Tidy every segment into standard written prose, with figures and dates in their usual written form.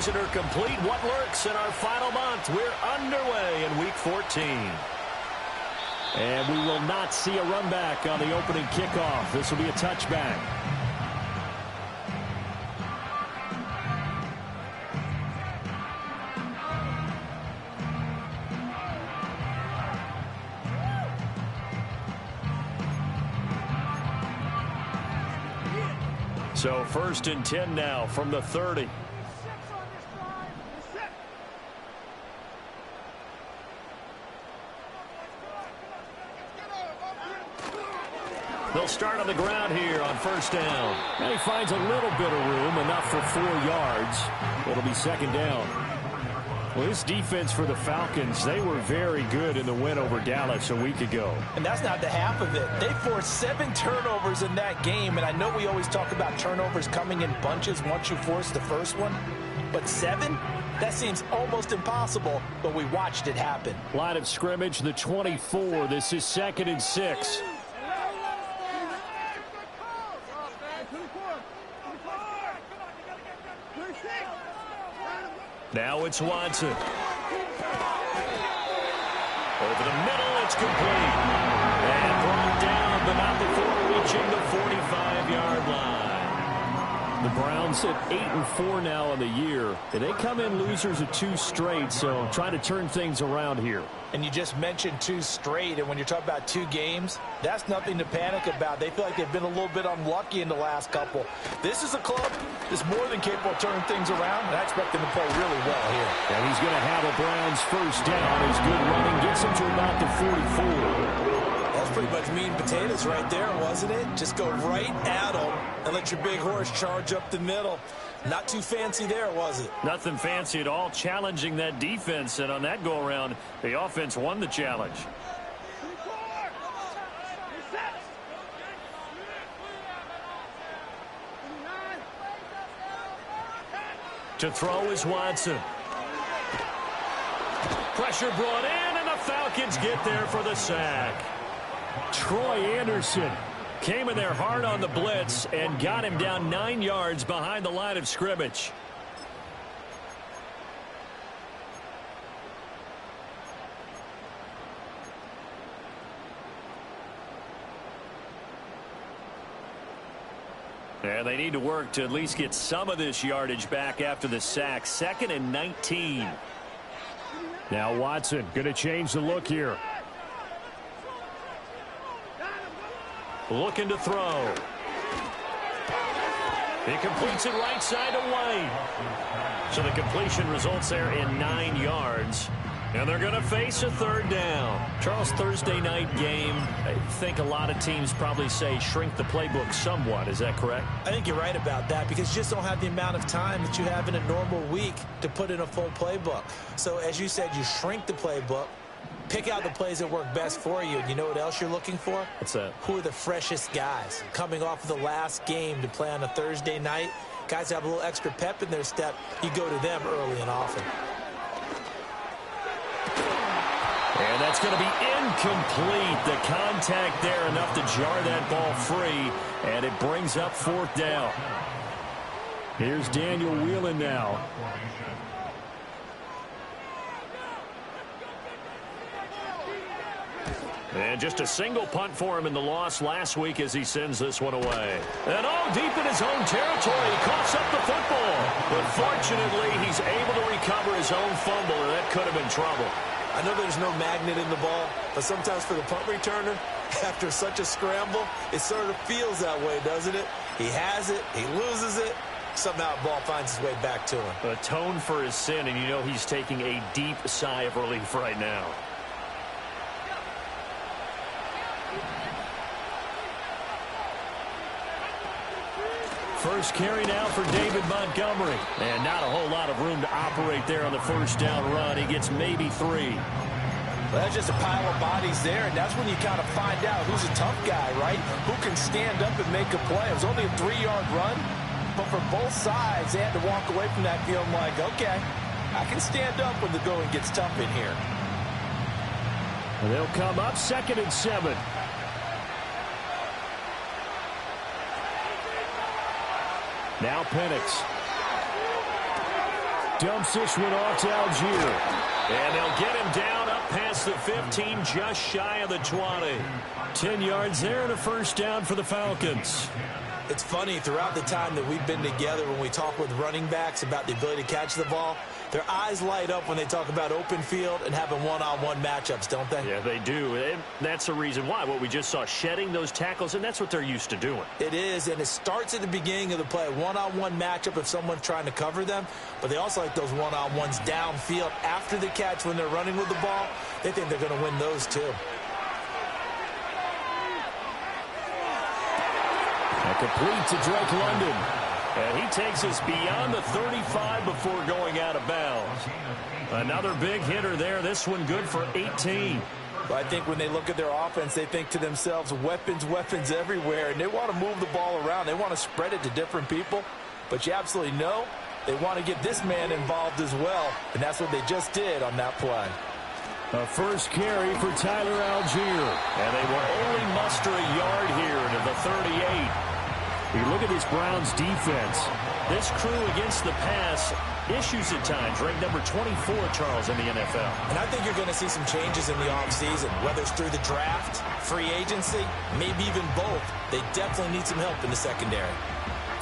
season are complete. What lurks in our final month? We're underway in Week 14. And we will not see a run back on the opening kickoff. This will be a touchback. So 1st and 10 now from the 30. They'll start on the ground here on 1st down. And he finds a little bit of room, enough for 4 yards. It'll be 2nd down. Well, this defense for the Falcons, they were very good in the win over Dallas a week ago. And that's not the half of it. They forced 7 turnovers in that game, and I know we always talk about turnovers coming in bunches once you force the first one, but 7? That seems almost impossible, but we watched it happen. Line of scrimmage, the 24. This is 2nd and 6. Now it's Watson. Over the middle, it's complete. And brought down, but not before reaching the 45-yard line. The Browns at 8-4 now on the year. And they come in losers of 2 straight, so trying to turn things around here. And you just mentioned 2 straight, and when you're talking about 2 games, that's nothing to panic about. They feel like they've been a little bit unlucky in the last couple. This is a club that's more than capable of turning things around, and I expect them to play really well here. And he's going to have a Browns 1st down. His good running gets him to about the 44. That's pretty much meat and potatoes right there, wasn't it? Just go right at them and let your big horse charge up the middle. Not too fancy there, was it? Nothing fancy at all, challenging that defense. And on that go-around, the offense won the challenge. To throw is Watson. Pressure brought in, and the Falcons get there for the sack. Troy Anderson came in there hard on the blitz and got him down 9 yards behind the line of scrimmage. And they need to work to at least get some of this yardage back after the sack. 2nd and 19. Now Watson going to change the look here. Looking to throw. He completes it right side to White. So the completion results there in 9 yards. And they're going to face a 3rd down. Charles, Thursday night game, I think a lot of teams probably say shrink the playbook somewhat. Is that correct? I think you're right about that because you just don't have the amount of time that you have in a normal week to put in a full playbook. So as you said, you shrink the playbook, pick out the plays that work best for you. And you know what else you're looking for? What's that? Who are the freshest guys coming off of the last game to play on a Thursday night? Guys have a little extra pep in their step. You go to them early and often. And that's going to be incomplete. The contact there enough to jar that ball free. And it brings up 4th down. Here's Daniel Whelan now. And just a single punt for him in the loss last week as he sends this one away. And deep in his own territory, he coughs up the football. But fortunately, he's able to recover his own fumble, and that could have been trouble. I know there's no magnet in the ball, but sometimes for the punt returner, after such a scramble, it sort of feels that way, doesn't it? He has it, he loses it, somehow the ball finds its way back to him. Atone for his sin, and you know he's taking a deep sigh of relief right now. First carry now for David Montgomery. And not a whole lot of room to operate there on the 1st down run. He gets maybe 3. Well, that's just a pile of bodies there, and that's when you kind of find out who's a tough guy, right? Who can stand up and make a play. It was only a 3-yard run, but for both sides, they had to walk away from that feeling like, okay, I can stand up when the going gets tough in here. And they'll come up 2nd and 7. Now Penix. Dumps this one off to Algier. And they'll get him down up past the 15, just shy of the 20. 10 yards there and a first down for the Falcons. It's funny, throughout the time that we've been together, when we talk with running backs about the ability to catch the ball, their eyes light up when they talk about open field and having one-on-one matchups, don't they? Yeah, they do. And that's the reason why. What we just saw, shedding those tackles, and that's what they're used to doing. It is, and it starts at the beginning of the play. One-on-one matchup if someone's trying to cover them, but they also like those one-on-ones downfield after the catch when they're running with the ball. They think they're going to win those too. Complete to Drake London. And he takes us beyond the 35 before going out of bounds. Another big hitter there. This one good for 18. Well, I think when they look at their offense, they think to themselves, weapons, weapons everywhere. And they want to move the ball around. They want to spread it to different people. But you absolutely know they want to get this man involved as well. And that's what they just did on that play. A first carry for Tyler Algier. And they will only muster a yard here to the 38. You look at this Browns defense. This crew against the pass, issues at times. Ranked number 24, Charles, in the NFL. And I think you're going to see some changes in the offseason, whether it's through the draft, free agency, maybe even both. They definitely need some help in the secondary.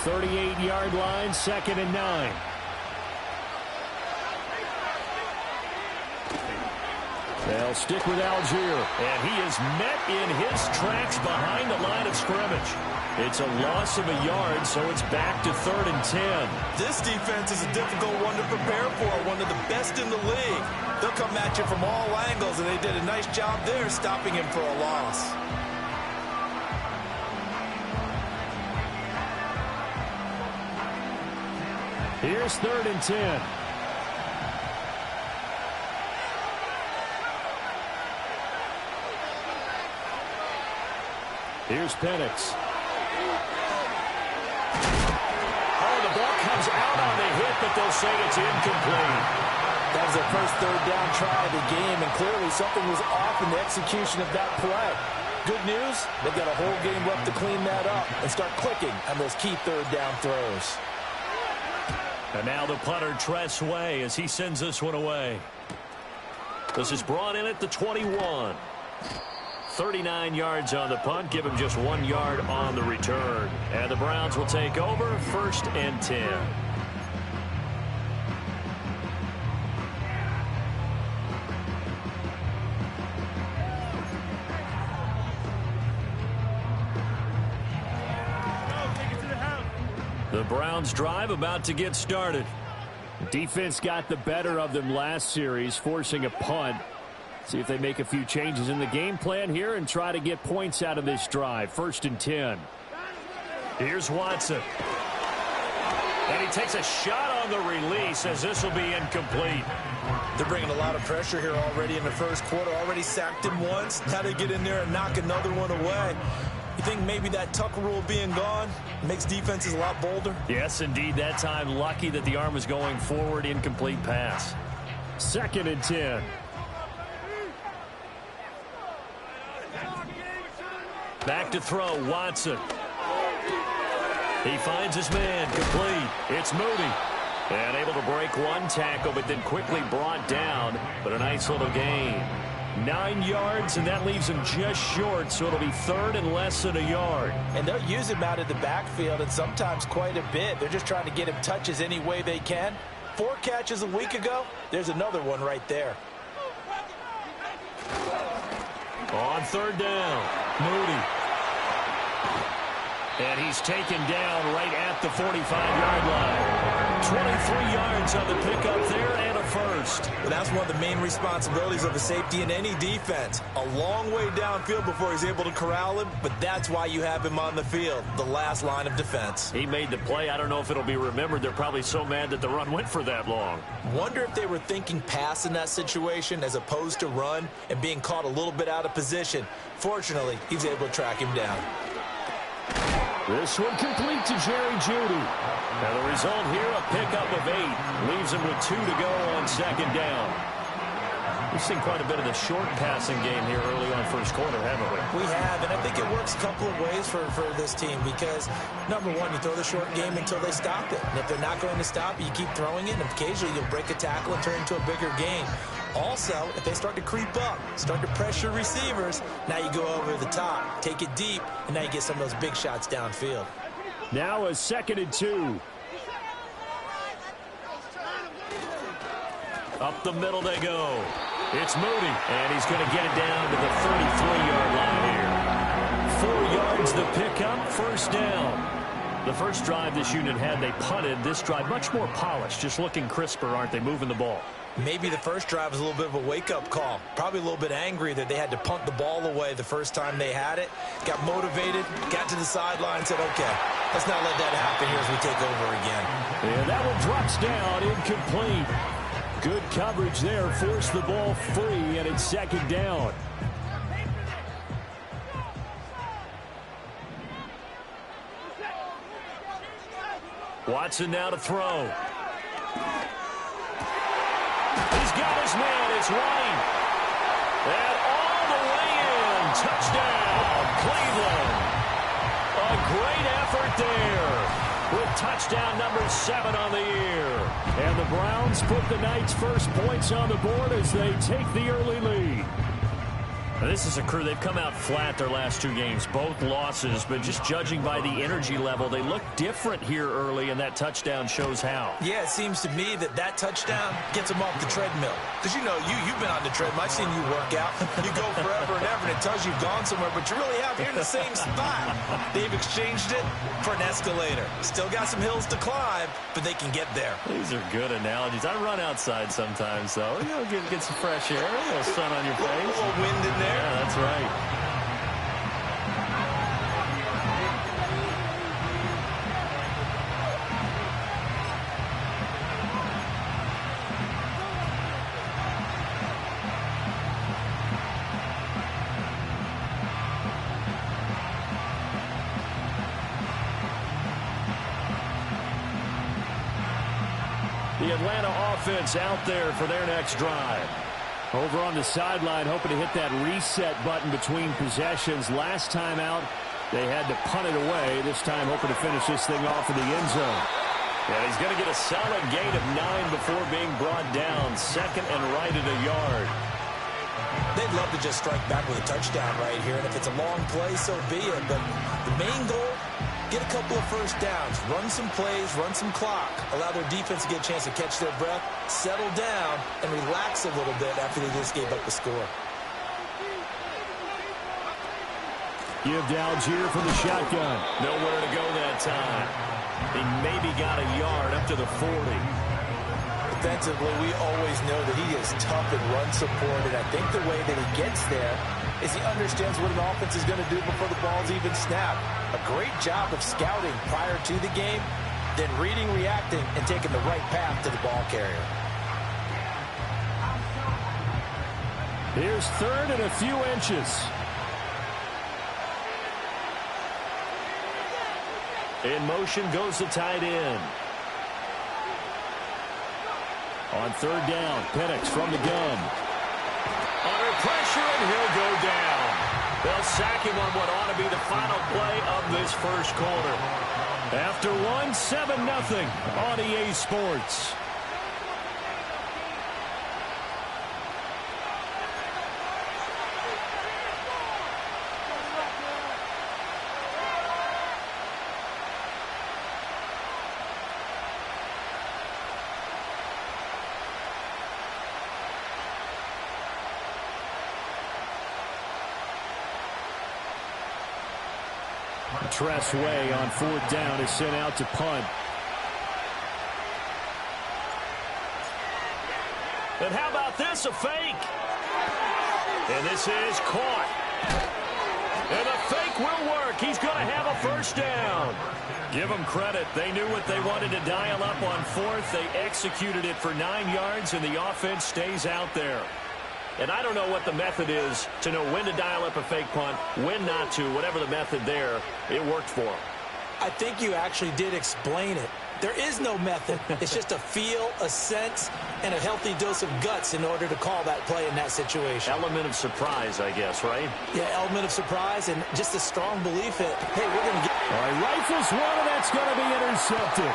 38-yard line, 2nd and 9. They'll stick with Algier. And he is met in his tracks behind the line of scrimmage. It's a loss of a yard, so it's back to 3rd and 10. This defense is a difficult one to prepare for, one of the best in the league. They'll come at you from all angles, and they did a nice job there stopping him for a loss. Here's 3rd and 10. Here's Penix. The ball comes out on the hit, but they'll say it's incomplete. That was their first 3rd down try of the game, and clearly something was off in the execution of that play. Good news, they've got a whole game left to clean that up and start clicking on those key 3rd down throws. And now the punter, Tress Way, as he sends this one away. This is brought in at the 21. 39 yards on the punt, give him just 1 yard on the return. And the Browns will take over, 1st and 10. The Browns drive about to get started. Defense got the better of them last series, forcing a punt. See if they make a few changes in the game plan here and try to get points out of this drive. 1st and 10. Here's Watson. And he takes a shot on the release as this will be incomplete. They're bringing a lot of pressure here already in the first quarter. Already sacked him once. Now they get in there and knock another one away. You think maybe that Tucker rule being gone makes defenses a lot bolder? Yes, indeed. That time lucky that the arm was going forward. Incomplete pass. 2nd and 10. Back to throw, Watson. He finds his man, complete. It's Moody. And able to break one tackle, but then quickly brought down. But a nice little gain. 9 yards, and that leaves him just short, so it'll be 3rd and less than a yard. And they'll use him out of the backfield, and sometimes quite a bit. They're just trying to get him touches any way they can. 4 catches a week ago. There's another one right there. On 3rd down, Moody. And he's taken down right at the 45-yard line. 23 yards on the pickup there and a first. Well, that's one of the main responsibilities of a safety in any defense. A long way downfield before he's able to corral him, but that's why you have him on the field, the last line of defense. He made the play. I don't know if it'll be remembered. They're probably so mad that the run went for that long. Wonder if they were thinking pass in that situation as opposed to run and being caught a little bit out of position. Fortunately, he's able to track him down. This one complete to Jerry Jeudy. Now the result here, a pickup of 8. Leaves him with 2 to go on 2nd down. We've seen quite a bit of the short passing game here early on first quarter, haven't we? We have, and I think it works a couple of ways for this team because, number one, you throw the short game until they stop it. And if they're not going to stop it, you keep throwing it, and occasionally you'll break a tackle and turn it into a bigger game. Also, if they start to creep up, start to pressure receivers, now you go over the top, take it deep, and now you get some of those big shots downfield. Now a 2nd and 2. Up the middle they go. It's Moody, and he's going to get it down to the 33-yard line here. 4 yards the pickup, first down. The first drive this unit had, they punted. This drive, much more polished, just looking crisper, aren't they, moving the ball? Maybe the first drive was a little bit of a wake-up call. Probably a little bit angry that they had to punt the ball away the first time they had it. Got motivated, got to the sideline, said, okay, let's not let that happen here as we take over again. And that one drops down, incomplete. Good coverage there, forced the ball free, and it's 2nd down. Watson now to throw. He's got his man, it's Ryan. And all the way in, touchdown, Cleveland. A great effort there with touchdown number 7 on the year. And the Browns put the night's first points on the board as they take the early lead. Now, this is a crew, they've come out flat their last 2 games, both losses, but just judging by the energy level, they look different here early, and that touchdown shows how. Yeah, it seems to me that touchdown gets them off the treadmill. Because, you know, you've been on the treadmill. I've seen you work out. You go forever and ever, and it tells you you've gone somewhere, but you really have. You're in the same spot. They've exchanged it for an escalator. Still got some hills to climb, but they can get there. These are good analogies. I run outside sometimes, though. You know, get some fresh air, a little sun on your face. A little wind in there. Yeah, that's right. The Atlanta offense out there for their next drive. Over on the sideline, hoping to hit that reset button between possessions. Last time out, they had to punt it away. This time, hoping to finish this thing off in the end zone. And he's going to get a solid gain of 9 before being brought down. 2nd and right at a yard. They'd love to just strike back with a touchdown right here. And if it's a long play, so be it. But the main goal, get a couple of first downs, run some plays, run some clock, allow their defense to get a chance to catch their breath, settle down, and relax a little bit after they just gave up the score. Give to Algier for the shotgun. Nowhere to go that time. He maybe got a yard up to the 40. Defensively, we always know that he is tough in run support, and I think the way that he gets there is he understands what an offense is going to do before the ball's even snapped. A great job of scouting prior to the game, then reading, reacting, and taking the right path to the ball carrier. Here's 3rd and a few inches. In motion goes the tight end. On 3rd down, Penix from the gun. Under pressure, and he'll go down. They'll sack him on what ought to be the final play of this first quarter. After one, 7-0 on EA Sports. Tress Way on 4th down is sent out to punt. And how about this, a fake? And this is caught. And the fake will work. He's going to have a first down. Give them credit. They knew what they wanted to dial up on 4th. They executed it for 9 yards, and the offense stays out there. And I don't know what the method is to know when to dial up a fake punt, when not to, whatever the method there, it worked for him. I think you actually did explain it. There is no method. It's just a feel, a sense, and a healthy dose of guts in order to call that play in that situation. Element of surprise, I guess, right? Yeah, element of surprise and just a strong belief that, hey, we're going to get... All right, rifles one, and that's going to be intercepted.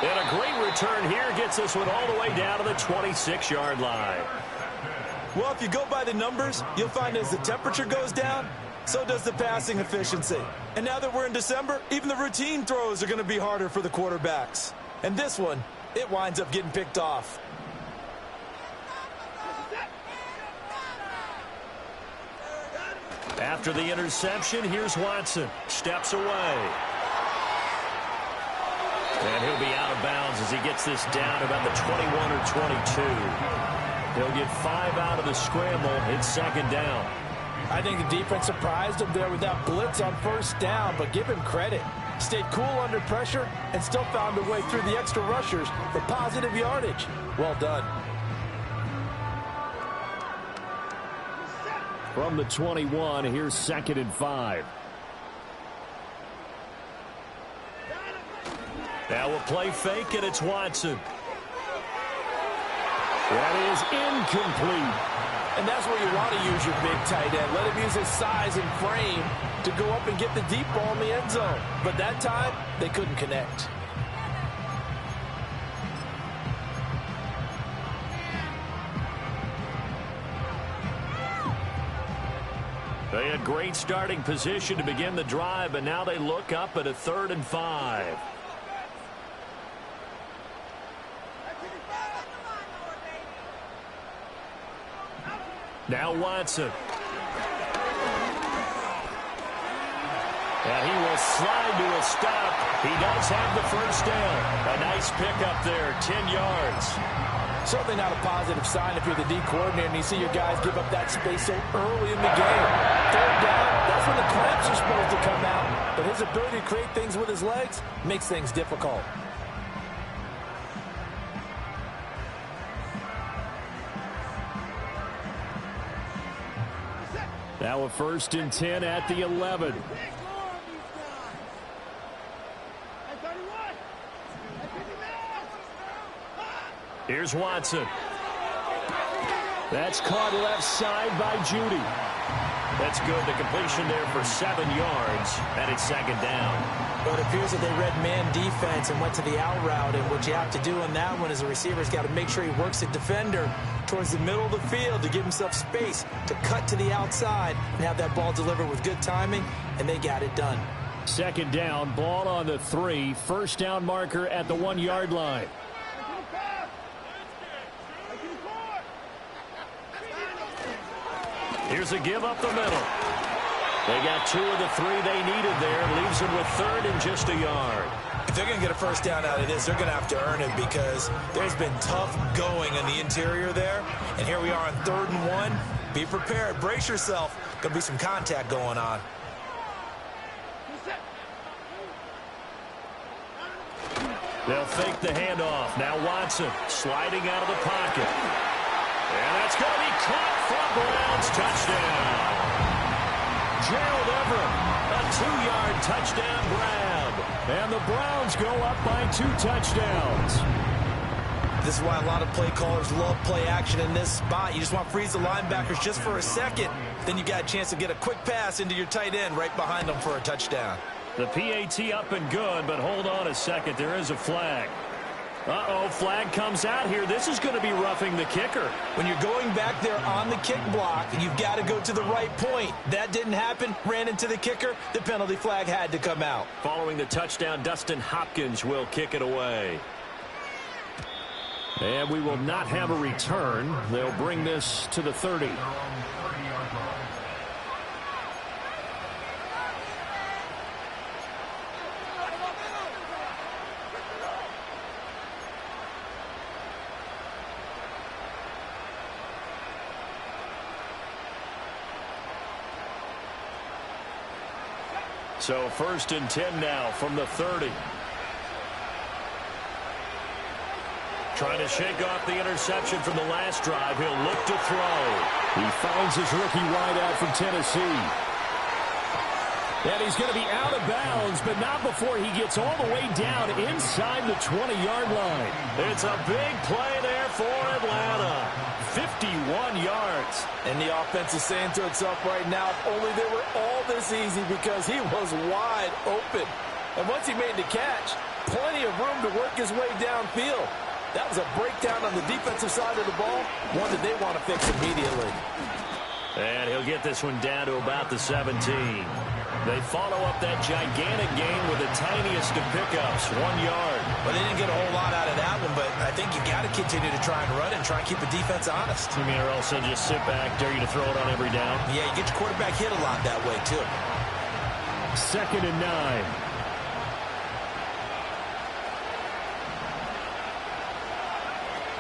And a great return here gets this one all the way down to the 26-yard line. Well, if you go by the numbers, you'll find as the temperature goes down, so does the passing efficiency. And now that we're in December, even the routine throws are going to be harder for the quarterbacks. And this one, it winds up getting picked off. After the interception, here's Watson. Steps away. And he'll be out of bounds as he gets this down about the 21 or 22. He'll get 5 out of the scramble. It's second down. I think the defense surprised him there with that blitz on first down, but give him credit. Stayed cool under pressure and still found a way through the extra rushers for positive yardage. Well done. From the 21, here's 2nd and 5. Now a play fake, and it's Watson. That is incomplete. And that's where you want to use your big tight end. Let him use his size and frame to go up and get the deep ball in the end zone. But that time, they couldn't connect. They had great starting position to begin the drive, but now they look up at a 3rd and 5. Now Watson. And he will slide to a stop. He does have the first down. A nice pickup there, 10 yards. Certainly not a positive sign if you're the D coordinator and you see your guys give up that space so early in the game. 3rd down, that's when the clamps are supposed to come out. But his ability to create things with his legs makes things difficult. Now a 1st and 10 at the 11. Here's Watson. That's caught left side by Judy. That's good. The completion there for 7 yards, and it's 2nd down. But it appears that they read man defense and went to the out route, and what you have to do on that one is a receiver's got to make sure he works the defender towards the middle of the field to give himself space to cut to the outside and have that ball delivered with good timing, and they got it done. 2nd down, ball on the 3. First down marker at the 1-yard line. Here's a give up the middle. They got 2 of the 3 they needed there. Leaves them with 3rd and just a yard. If they're going to get a first down out of this, they're going to have to earn it because there's been tough going in the interior there. And here we are on 3rd and 1. Be prepared. Brace yourself. Going to be some contact going on. They'll fake the handoff. Now Watson sliding out of the pocket. And that's going to be caught for Browns touchdown. Gerald Everett, a 2-yard touchdown grab. And the Browns go up by 2 touchdowns. This is why a lot of play callers love play action in this spot. You just want to freeze the linebackers just for a second. Then you got a chance to get a quick pass into your tight end right behind them for a touchdown. The PAT up and good, but hold on a second. There is a flag. Uh-oh, flag comes out here. This is going to be roughing the kicker. When you're going back there on the kick block, you've got to go to the right point. That didn't happen. Ran into the kicker. The penalty flag had to come out. Following the touchdown, Dustin Hopkins will kick it away. And we will not have a return. They'll bring this to the 30. So 1st and 10 now from the 30. Trying to shake off the interception from the last drive. He'll look to throw. He finds his rookie wideout from Tennessee. And he's going to be out of bounds, but not before he gets all the way down inside the 20-yard line. It's a big play there for Atlanta. 51 yards. And the offense is saying to itself right now, if only they were all this easy, because he was wide open. And once he made the catch, plenty of room to work his way downfield. That was a breakdown on the defensive side of the ball, one that they want to fix immediately. And he'll get this one down to about the 17. They follow up that gigantic gain with the tiniest of pickups, 1 yard. Well, they didn't get a whole lot out of that one, but I think you got to continue to try and run and try and keep the defense honest. You mean, or else they'll just sit back, dare you to throw it on every down? Yeah, you get your quarterback hit a lot that way, too. 2nd and 9.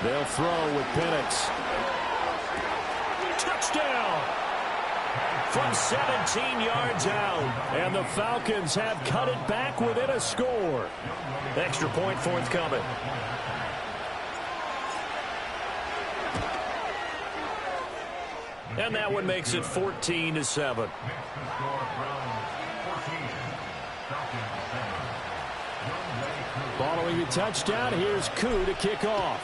They'll throw with Penix. Touchdown! From 17 yards out. And the Falcons have cut it back within a score. Extra point forthcoming. And that one makes it 14-7. Following the touchdown, here's Koo to kick off.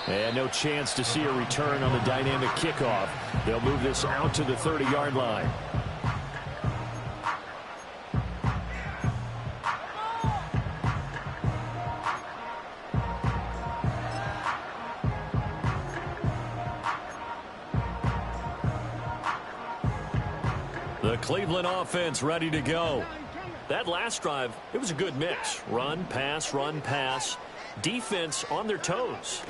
And no chance to see a return on the dynamic kickoff. They'll move this out to the 30-yard line. The Cleveland offense ready to go. That last drive, it was a good mix. Run, pass. Defense on their toes.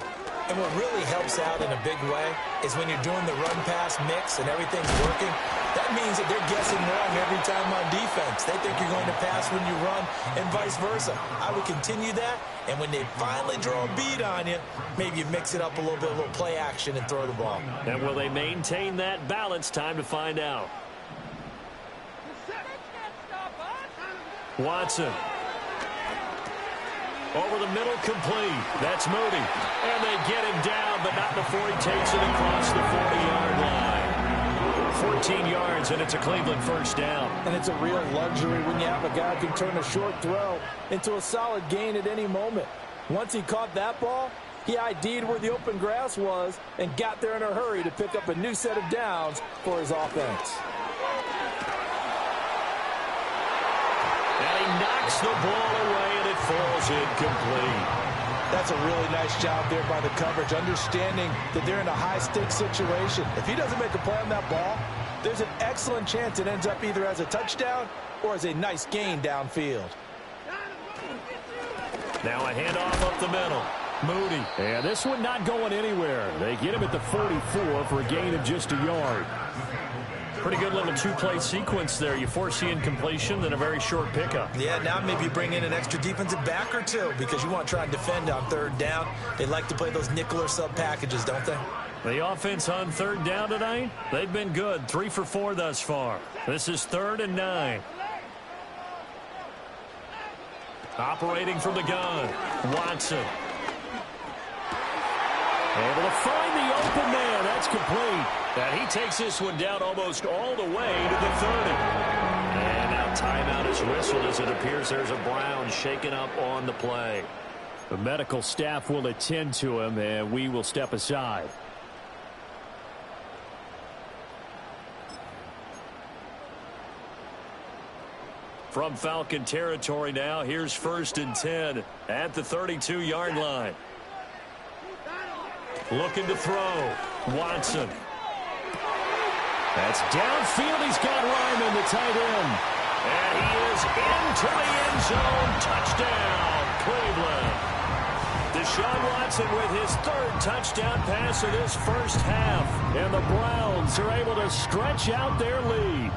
And what really helps out in a big way is when you're doing the run-pass mix and everything's working, that means that they're guessing wrong every time on defense. They think you're going to pass when you run and vice versa. I would continue that, and when they finally draw a beat on you, maybe you mix it up a little bit, a little play action, and throw the ball. And will they maintain that balance? Time to find out. Watson. Over the middle, complete. That's Moody. And they get him down, but not before he takes it across the 40-yard line. 14 yards, and it's a Cleveland first down. And it's a real luxury when you have a guy who can turn a short throw into a solid gain at any moment. Once he caught that ball, he ID'd where the open grass was and got there in a hurry to pick up a new set of downs for his offense. And he knocks the ball away, and it falls incomplete. That's a really nice job there by the coverage, understanding that they're in a high-stakes situation. If he doesn't make a play on that ball, there's an excellent chance it ends up either as a touchdown or as a nice gain downfield. Now a handoff up the middle. Moody. And this one not going anywhere. They get him at the 44 for a gain of just a yard. Pretty good little two-play sequence there. You force the incompletion, then a very short pickup. Yeah, now maybe you bring in an extra defensive back or two because you want to try and defend on third down. They like to play those nickel or sub packages, don't they? The offense on third down tonight, they've been good. 3 for 4 thus far. This is 3rd and 9. Operating from the gun, Watson. Able to find the open man. That's complete. And he takes this one down almost all the way to the 30. And now timeout is whistled as it appears there's a Brown shaken up on the play. The medical staff will attend to him, and we will step aside. From Falcon territory now, here's 1st and 10 at the 32-yard line. Looking to throw. Watson. That's downfield. He's got Ryman, the tight end. And he is into the end zone. Touchdown, Cleveland. Deshaun Watson with his 3rd touchdown pass of this first half. And the Browns are able to stretch out their lead.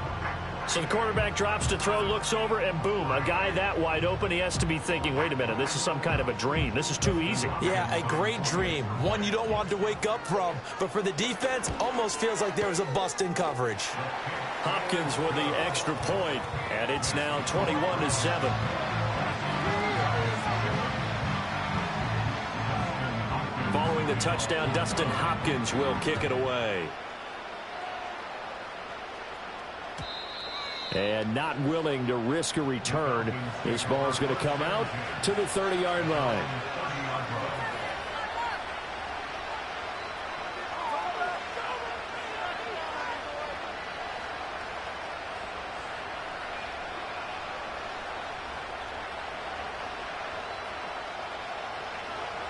So the quarterback drops to throw, looks over, and boom, a guy that wide open, he has to be thinking, wait a minute, this is some kind of a dream. This is too easy. Yeah, a great dream. One you don't want to wake up from. But for the defense, almost feels like there was a bust in coverage. Hopkins with the extra point, and it's now 21-7. Following the touchdown, Dustin Hopkins will kick it away. And not willing to risk a return. This ball is going to come out to the 30-yard line.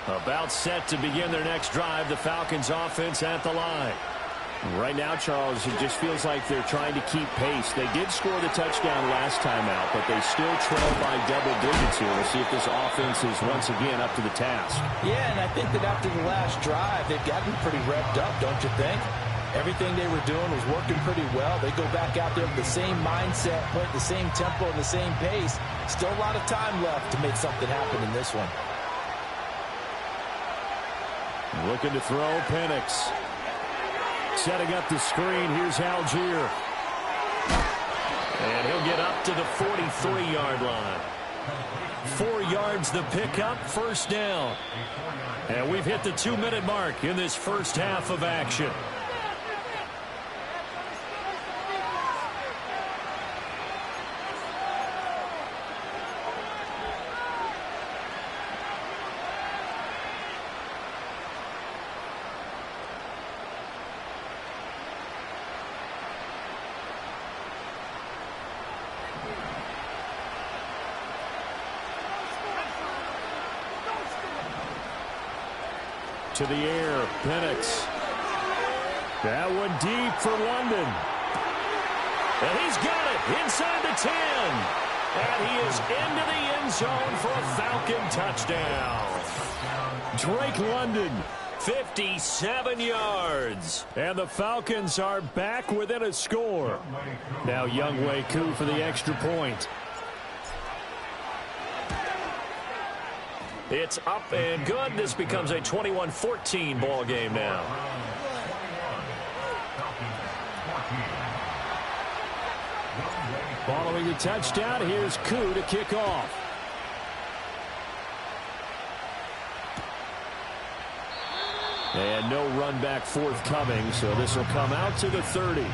About set to begin their next drive. The Falcons offense at the line. Right now, Charles, it just feels like they're trying to keep pace. They did score the touchdown last time out, but they still trail by double digits here. We'll see if this offense is once again up to the task. Yeah, and I think that after the last drive, they've gotten pretty revved up, don't you think? Everything they were doing was working pretty well. They go back out there with the same mindset, put the same tempo and the same pace. Still a lot of time left to make something happen in this one. Looking to throw, Penix. Setting up the screen, here's Algier. And he'll get up to the 43-yard line. 4 yards the pickup, first down. And we've hit the 2-minute mark in this first half of action. To the air, Penix. That one deep for London. And he's got it inside the 10. And he is into the end zone for a Falcon touchdown. Drake London, 57 yards. And the Falcons are back within a score. Now Younghoe Koo for the extra point. It's up and good. This becomes a 21-14 ball game now. Following the touchdown, here's Koo to kick off. And no run back forthcoming, so this will come out to the 30.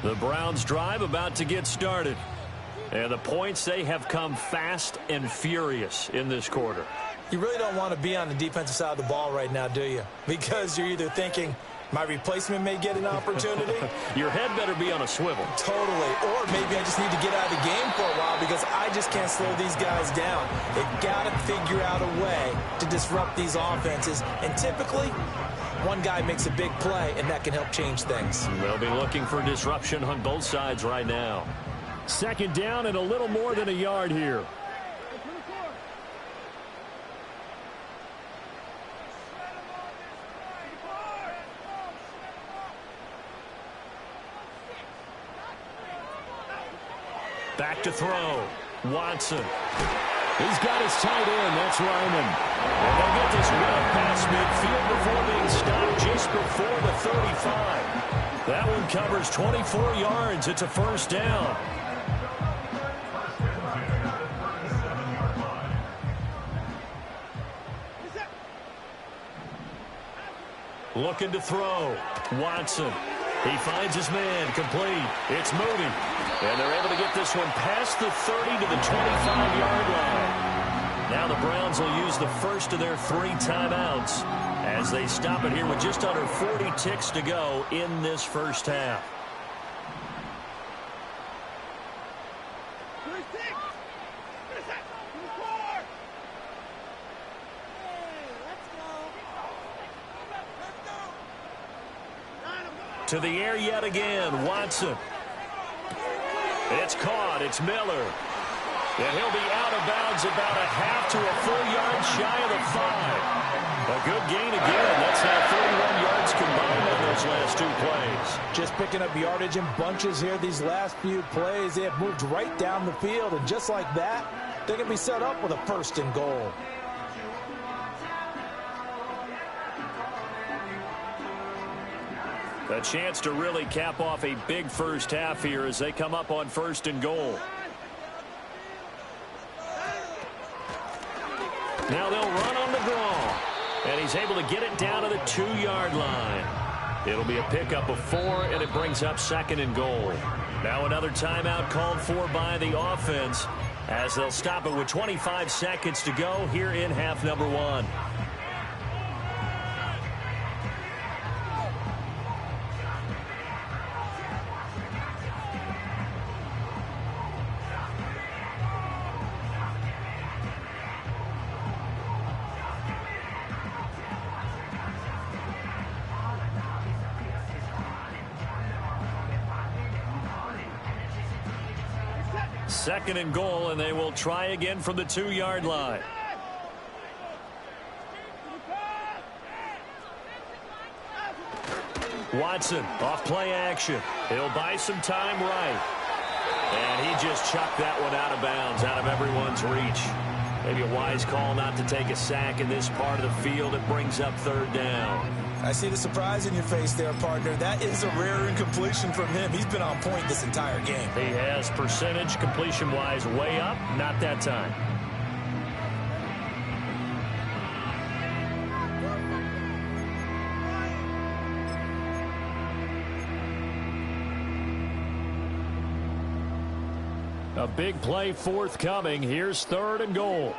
The Browns drive about to get started. And the points, they have come fast and furious in this quarter. You really don't want to be on the defensive side of the ball right now, do you? Because you're either thinking, my replacement may get an opportunity. Your head better be on a swivel. Totally. Or maybe I just need to get out of the game for a while because I just can't slow these guys down. They've got to figure out a way to disrupt these offenses. And typically, one guy makes a big play, and that can help change things. They'll be looking for disruption on both sides right now. Second down and a little more than a yard here. Back to throw. Watson. He's got his tight end. That's Ryman. And they'll get this well past midfield before being stopped just before the 35. That one covers 24 yards. It's a first down. Looking to throw. Watson. He finds his man, complete. It's Moody. And they're able to get this one past the 30 to the 25-yard line. Now the Browns will use the first of their 3 timeouts as they stop it here with just under 40 ticks to go in this first half. To the air yet again, Watson. It's caught. It's Miller. And he'll be out of bounds about a half to a full yard shy of the 5. A good gain again. That's now 41 yards combined on those last 2 plays. Just picking up yardage in bunches here these last few plays. They have moved right down the field, and just like that, they're going to be set up with a 1st and goal. A chance to really cap off a big first half here as they come up on 1st and goal. Now they'll run on the draw. And he's able to get it down to the 2-yard line. It'll be a pickup of 4, and it brings up 2nd and goal. Now another timeout called for by the offense as they'll stop it with 25 seconds to go here in half number 1. Second and goal, and they will try again from the 2-yard line. Watson off play action. He'll buy some time right. And he just chucked that one out of bounds, out of everyone's reach. Maybe a wise call not to take a sack in this part of the field. It brings up 3rd down. I see the surprise in your face there, partner. That is a rare incompletion from him. He's been on point this entire game. He has percentage completion-wise way up. Not that time. A big play forthcoming. Here's 3rd and goal.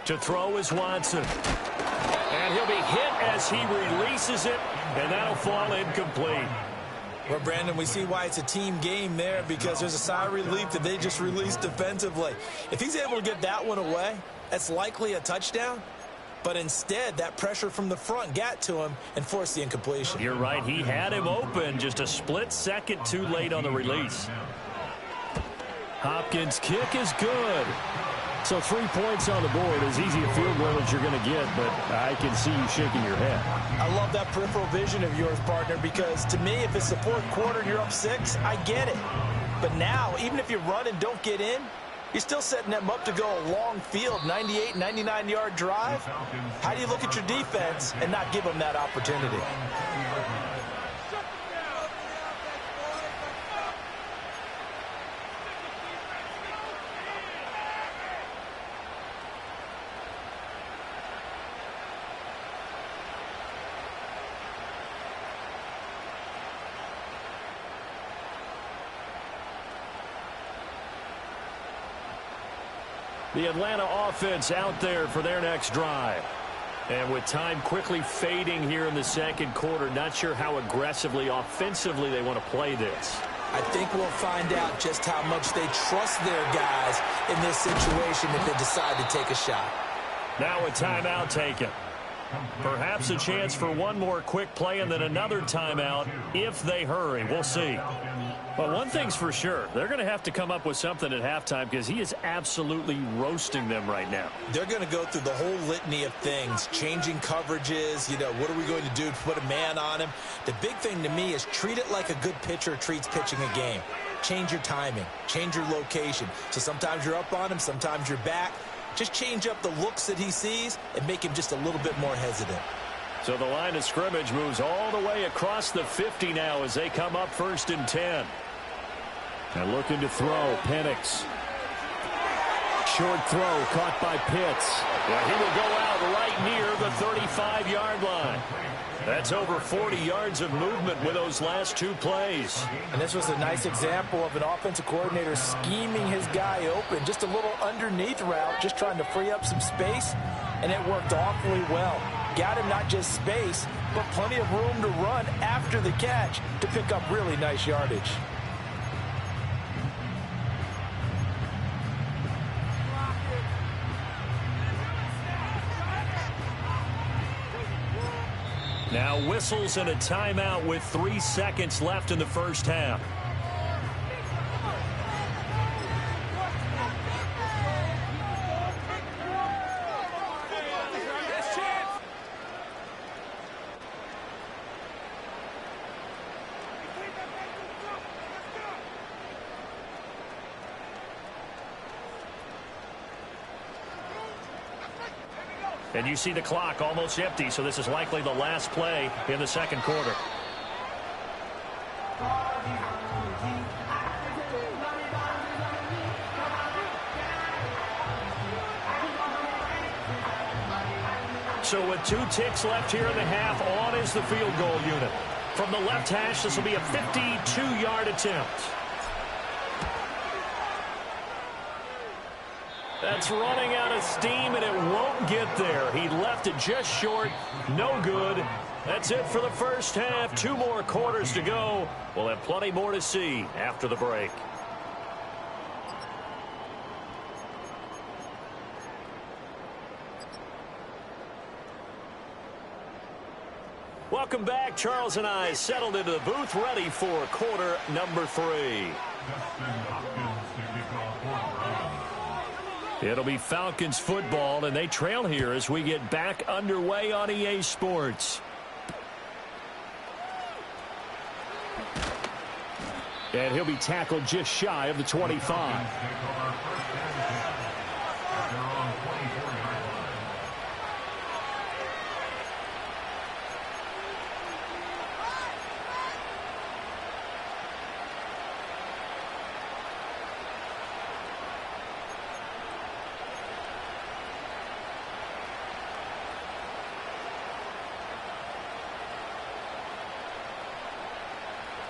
To throw is Watson. And he'll be hit as he releases it, and that'll fall incomplete. Well, Brandon, we see why it's a team game there, because there's a sigh of relief that they just released defensively. If he's able to get that one away, that's likely a touchdown. But instead, that pressure from the front got to him and forced the incompletion. You're right. He had him open, just a split second too late on the release. Hopkins' kick is good. So 3 points on the board, as easy a field goal as you're going to get, but I can see you shaking your head. I love that peripheral vision of yours, partner, because to me, if it's the 4th quarter and you're up 6, I get it. But now, even if you run and don't get in, you're still setting them up to go a long field, 98, 99-yard drive. How do you look at your defense and not give them that opportunity? The Atlanta offense out there for their next drive. And with time quickly fading here in the 2nd quarter, not sure how aggressively, offensively they want to play this. I think we'll find out just how much they trust their guys in this situation if they decide to take a shot. Now a timeout taken. Perhaps a chance for one more quick play and then another timeout if they hurry. We'll see. But one thing's for sure, they're going to have to come up with something at halftime because he is absolutely roasting them right now. They're going to go through the whole litany of things, changing coverages, what are we going to do to put a man on him? The big thing to me is treat it like a good pitcher treats pitching a game. Change your timing, change your location. So sometimes you're up on him, sometimes you're back. Just change up the looks that he sees and make him just a little bit more hesitant. So the line of scrimmage moves all the way across the 50 now as they come up 1st and 10. And looking to throw, Penix. Short throw caught by Pitts. Yeah, he will go out right near the 35-yard line. That's over 40 yards of movement with those last 2 plays. And this was a nice example of an offensive coordinator scheming his guy open. Just a little underneath route, just trying to free up some space, and it worked awfully well. Got him not just space, but plenty of room to run after the catch to pick up really nice yardage. Now whistles and a timeout with 3 seconds left in the first half. And you see the clock almost empty, so this is likely the last play in the 2nd quarter. So with 2 ticks left here in the half, on is the field goal unit. From the left hash, this will be a 52-yard attempt. That's running out of steam, and it won't get there. He left it just short. No good. That's it for the first half. 2 more quarters to go. We'll have plenty more to see after the break. Welcome back. Charles and I settled into the booth, ready for quarter number 3. It'll be Falcons football, and they trail here as we get back underway on EA Sports. And he'll be tackled just shy of the 25.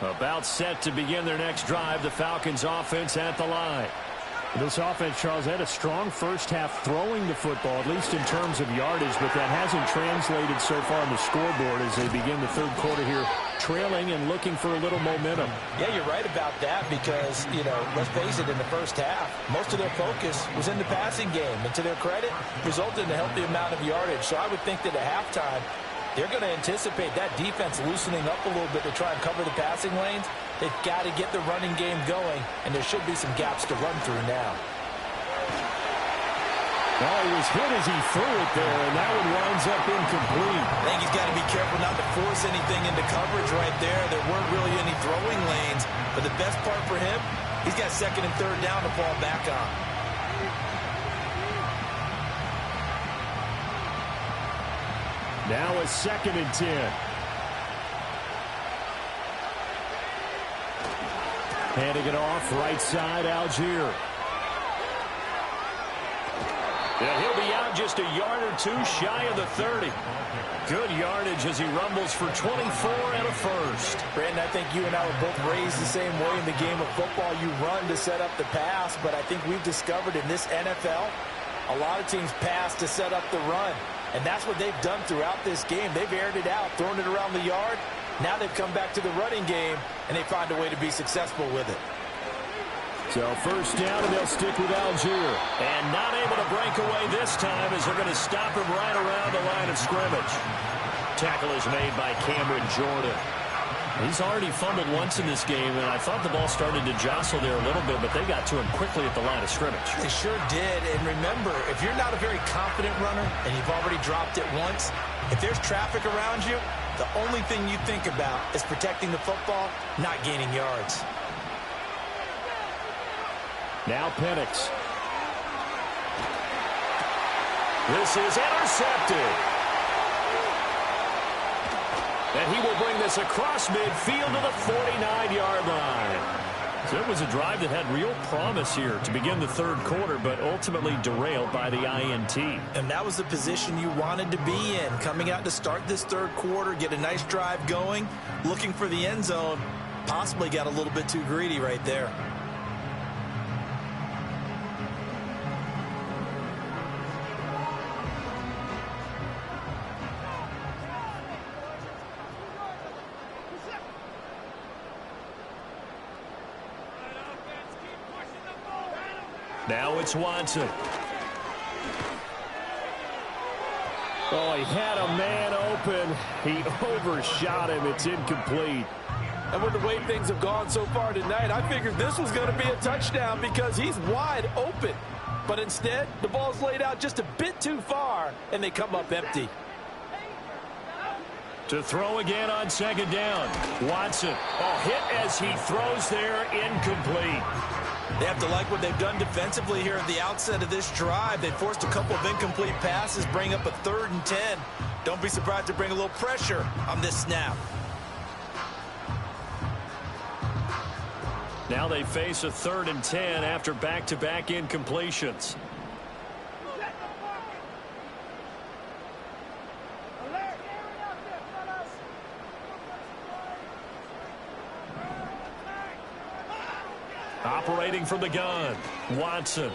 About set to begin their next drive. The Falcons offense at the line. This offense, Charles, had a strong first half throwing the football, at least in terms of yardage, but that hasn't translated so far on the scoreboard as they begin the third quarter here, trailing and looking for a little momentum. Yeah, you're right about that because, let's face it, in the first half, most of their focus was in the passing game. And to their credit, resulted in a healthy amount of yardage. So I would think that at halftime, they're going to anticipate that defense loosening up a little bit to try and cover the passing lanes. They've got to get the running game going, and there should be some gaps to run through now. Well, he was hit as he threw it there, and that one winds up incomplete. I think he's got to be careful not to force anything into coverage right there. There weren't really any throwing lanes, but the best part for him, he's got second and third down to fall back on. Now a 2nd and 10. Handing it off right side, Algier. Yeah, he'll be out just a yard or 2 shy of the 30. Good yardage as he rumbles for 24 and a first. Brandon, I think you and I were both raised the same way in the game of football. You run to set up the pass, but I think we've discovered in this NFL, a lot of teams pass to set up the run. And that's what they've done throughout this game. They've aired it out, thrown it around the yard. Now they've come back to the running game, and they find a way to be successful with it. So first down, and they'll stick with Algier. And not able to break away this time as they're going to stop him right around the line of scrimmage. Tackle is made by Cameron Jordan. He's already fumbled once in this game, and I thought the ball started to jostle there a little bit, but they got to him quickly at the line of scrimmage. They sure did, and remember, if you're not a very confident runner and you've already dropped it once, if there's traffic around you, the only thing you think about is protecting the football, not gaining yards. Now Penix. This is intercepted. And he will bring this across midfield to the 49-yard line. So it was a drive that had real promise here to begin the third quarter, but ultimately derailed by the INT. And that was the position you wanted to be in, coming out to start this third quarter, get a nice drive going, looking for the end zone. Possibly got a little bit too greedy right there. Now it's Watson. Oh, he had a man open. He overshot him. It's incomplete. And with the way things have gone so far tonight, I figured this was going to be a touchdown because he's wide open. But instead, the ball's laid out just a bit too far, and they come up empty. To throw again on second down. Watson. Oh, hit as he throws there, incomplete. They have to like what they've done defensively here at the outset of this drive. They forced a couple of incomplete passes, bring up a 3rd and 10. Don't be surprised to bring a little pressure on this snap. Now they face a 3rd and 10 after back-to-back incompletions. Operating from the gun, Watson.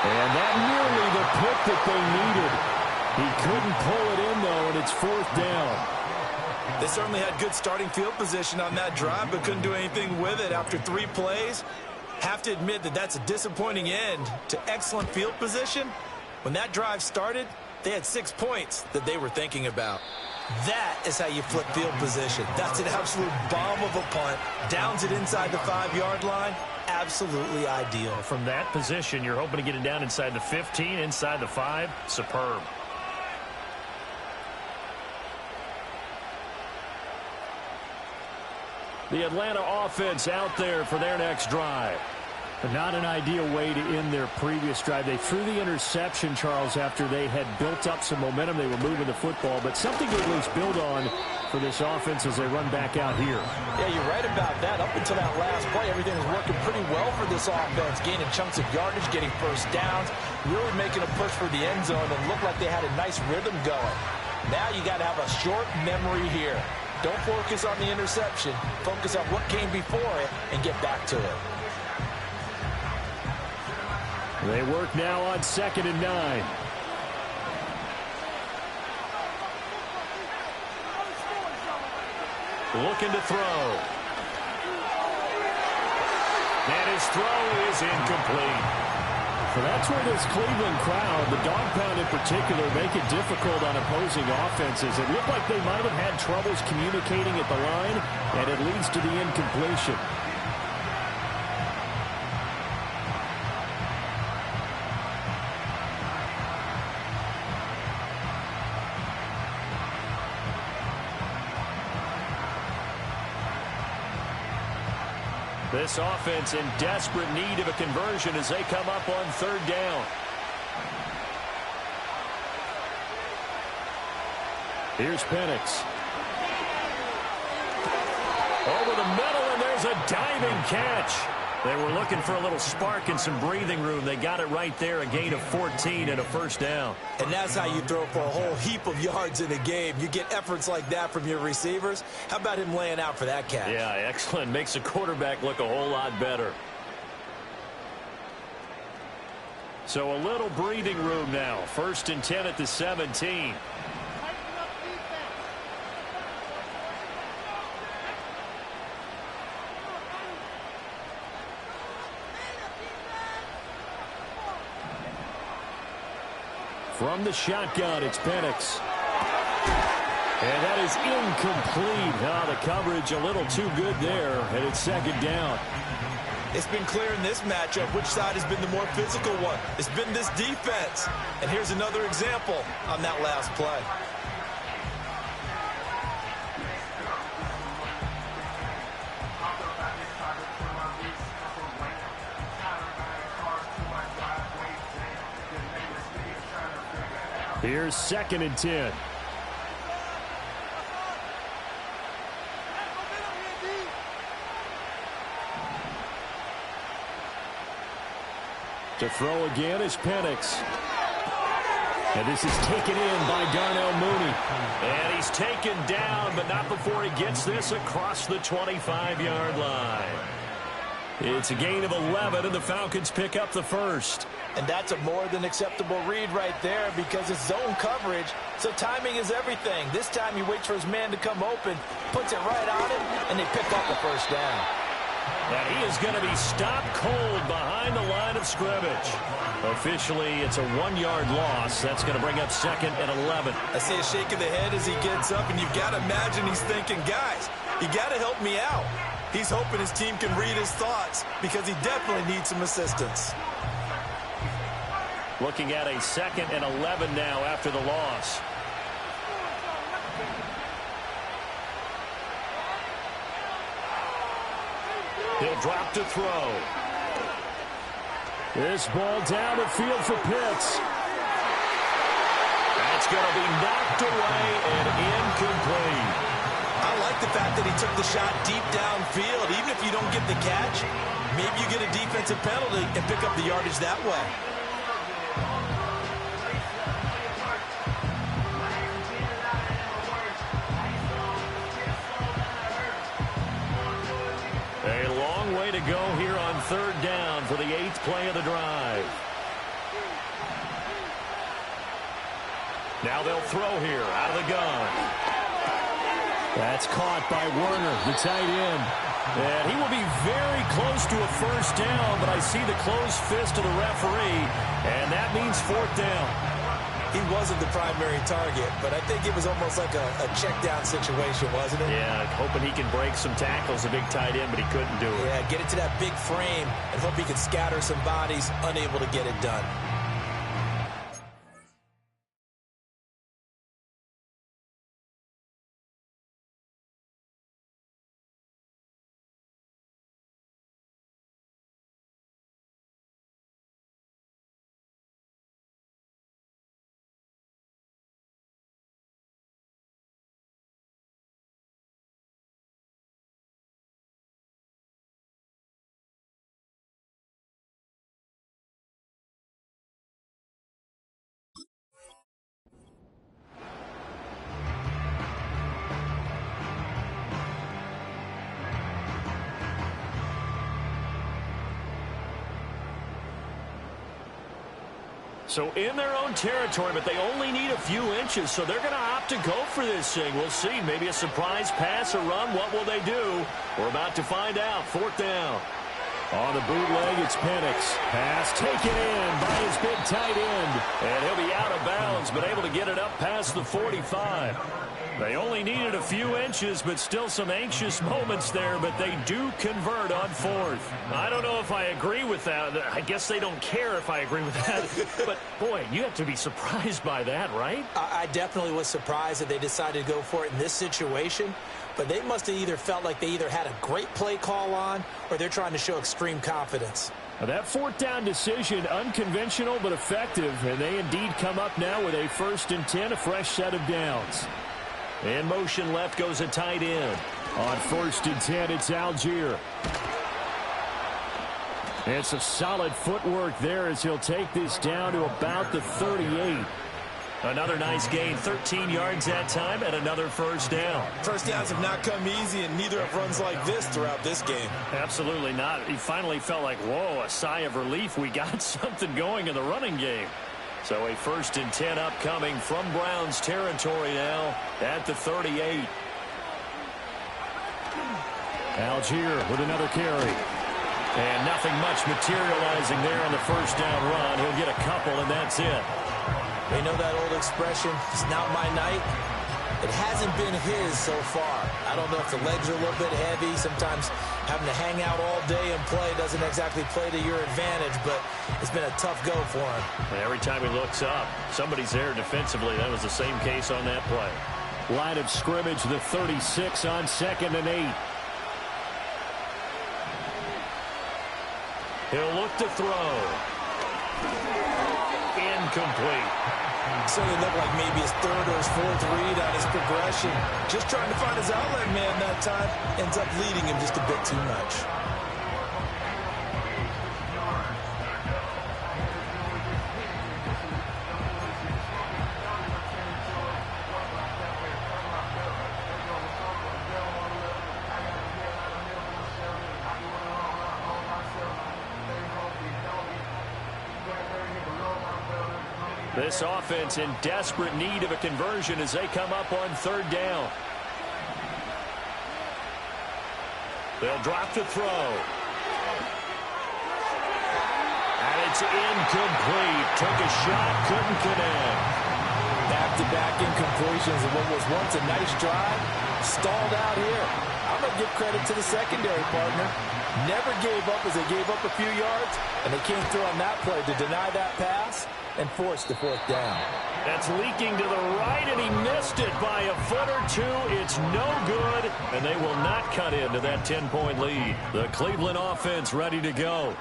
And that nearly the pick that they needed. He couldn't pull it in, though, and it's 4th down. They certainly had good starting field position on that drive, but couldn't do anything with it after 3 plays. Have to admit that that's a disappointing end to excellent field position. When that drive started, they had 6 points that they were thinking about. That is how you flip field position. That's an absolute bomb of a punt. Downs it inside the 5-yard line. Absolutely ideal. From that position, you're hoping to get it down inside the 15, inside the 5. Superb. The Atlanta offense out there for their next drive. But not an ideal way to end their previous drive. They threw the interception, Charles, after they had built up some momentum. They were moving the football, but something to at least build on for this offense as they run back out here. Yeah, you're right about that. Up until that last play, everything was working pretty well for this offense, gaining chunks of yardage, getting first downs, really making a push for the end zone, and looked like they had a nice rhythm going. Now you got to have a short memory here. Don't focus on the interception. Focus on what came before it and get back to it. They work now on 2nd and 9. Looking to throw. And his throw is incomplete. So that's where this Cleveland crowd, the dog pound in particular, make it difficult on opposing offenses. It looked like they might have had troubles communicating at the line, and it leads to the incompletion. This offense in desperate need of a conversion as they come up on 3rd down. Here's Penix. Over the middle, and there's a diving catch. They were looking for a little spark and some breathing room. They got it right there, a gain of 14 and a 1st down. And that's how you throw for a whole heap of yards in a game. You get efforts like that from your receivers. How about him laying out for that catch? Yeah, excellent. Makes the quarterback look a whole lot better. So a little breathing room now. 1st and 10 at the 17. From the shotgun, it's Penix. And that is incomplete. The coverage a little too good there, and it's 2nd down. It's been clear in this matchup which side has been the more physical one. It's been this defense. And here's another example on that last play. Here's 2nd and 10. To throw again is Penix. And this is taken in by Darnell Mooney. And he's taken down, but not before he gets this across the 25-yard line. It's a gain of 11, and the Falcons pick up the 1st. And that's a more than acceptable read right there because it's zone coverage, so timing is everything. This time he waits for his man to come open, puts it right on him, and they pick up the 1st down. And he is going to be stopped cold behind the line of scrimmage. Officially, it's a 1-yard loss. That's going to bring up 2nd and 11. I see a shake of the head as he gets up, and you've got to imagine he's thinking, guys, you got to help me out. He's hoping his team can read his thoughts because he definitely needs some assistance. Looking at a 2nd and 11 now after the loss. He'll drop to throw. This ball down the field for Pitts. That's going to be knocked away and incomplete. I like the fact that he took the shot deep downfield. Even if you don't get the catch, maybe you get a defensive penalty and pick up the yardage that way. A long way to go here on third down for the 8th play of the drive. Now they'll throw here out of the gun. That's caught by Werner, the tight end. And he will be very close to a first down, but I see the closed fist of the referee, and that means 4th down. He wasn't the primary target, but I think it was almost like a check down situation, wasn't it? Yeah, hoping he can break some tackles, a big tight end, but he couldn't do it. Yeah, get it to that big frame and hope he can scatter some bodies, unable to get it done. So in their own territory, but they only need a few inches, so they're going to opt to go for this thing. We'll see. Maybe a surprise pass or run. What will they do? We're about to find out. 4th down. On the bootleg, it's Penix. Pass taken in by his big tight end. And he'll be out of bounds, but able to get it up past the 45. They only needed a few inches, but still some anxious moments there, but they do convert on 4th. I don't know if I agree with that. I guess they don't care if I agree with that. But, boy, you have to be surprised by that, right? I definitely was surprised that they decided to go for it in this situation. But they must have either felt like they either had a great play call on or they're trying to show extreme confidence. Now that 4th down decision, unconventional but effective, and they indeed come up now with a 1st and 10, a fresh set of downs. In motion left goes a tight end. On 1st and 10, it's Algier. And some solid footwork there as he'll take this down to about the 38. Another nice gain, 13 yards that time, and another first down. First downs have not come easy, and neither have runs like this throughout this game. Absolutely not. He finally felt like, whoa, a sigh of relief. We got something going in the running game. So a 1st and 10 upcoming from Browns territory now at the 38. Algier with another carry. And nothing much materializing there on the first down run. He'll get a couple, and that's it. They know that old expression, it's not my night. It hasn't been his so far. I don't know if the legs are a little bit heavy. Sometimes having to hang out all day and play doesn't exactly play to your advantage, but it's been a tough go for him. And every time he looks up, somebody's there defensively. That was the same case on that play. Line of scrimmage, the 36 on 2nd and 8. He'll look to throw. Incomplete. So it looked like maybe his 3rd or his 4th read on his progression. Just trying to find his outlet man that time. Ends up leading him just a bit too much. This offense in desperate need of a conversion as they come up on 3rd down. They'll drop to throw. And it's incomplete. Took a shot, couldn't connect. Back-to-back incompletions of what was once a nice drive. Stalled out here. I'm going to give credit to the secondary partner. Never gave up as they gave up a few yards, and they came through on that play to deny that pass and force the 4th down. That's leaking to the right, and he missed it by a foot or two. It's no good, and they will not cut into that 10-point lead. The Cleveland offense ready to go.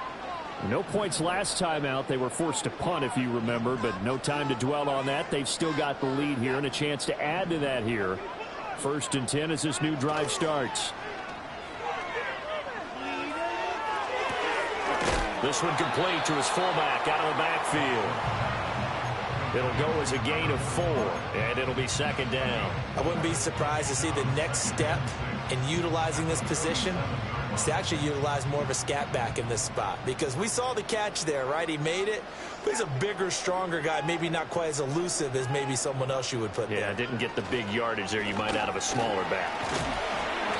No points last time out. They were forced to punt, if you remember, but no time to dwell on that. They've still got the lead here and a chance to add to that here. 1st and 10 as this new drive starts. This one complete to his fullback out of the backfield. It'll go as a gain of 4, and it'll be 2nd down. I wouldn't be surprised to see the next step and utilizing this position is to actually utilize more of a scat back in this spot, because we saw the catch there, right? He made it, but he's a bigger, stronger guy, maybe not quite as elusive as maybe someone else you would put there. Yeah, didn't get the big yardage there you might out of a smaller back.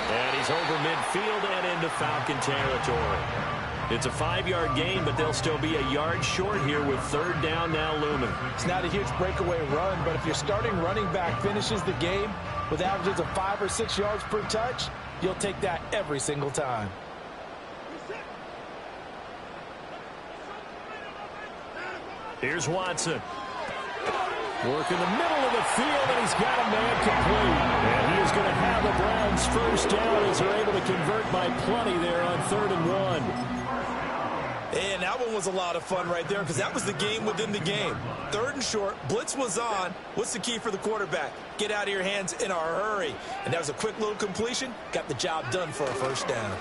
And he's over midfield and into Falcon territory. It's a 5-yard gain, but they'll still be a yard short here with third down now looming. It's not a huge breakaway run, but if your starting running back finishes the game with averages of 5 or 6 yards per touch, you'll take that every single time. Here's Watson. Work in the middle of the field, and he's got a man complete. And he is going to have the Browns first down as they're able to convert by plenty there on 3rd and 1. And that one was a lot of fun right there, because that was the game within the game. 3rd and short, blitz was on. What's the key for the quarterback? Get out of your hands in a hurry. And that was a quick little completion. Got the job done for a first down.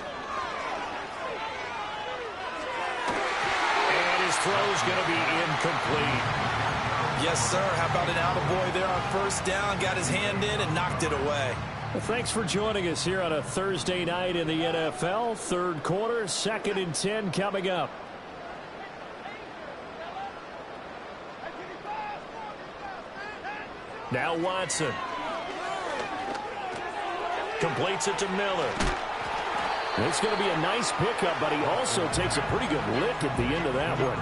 And his throw's going to be incomplete. Yes, sir. How about an attaboy there on first down? Got his hand in and knocked it away. Well, thanks for joining us here on a Thursday night in the NFL. 3rd quarter, 2nd and 10 coming up. Now Watson. Completes it to Miller. It's going to be a nice pickup, but he also takes a pretty good lick at the end of that one.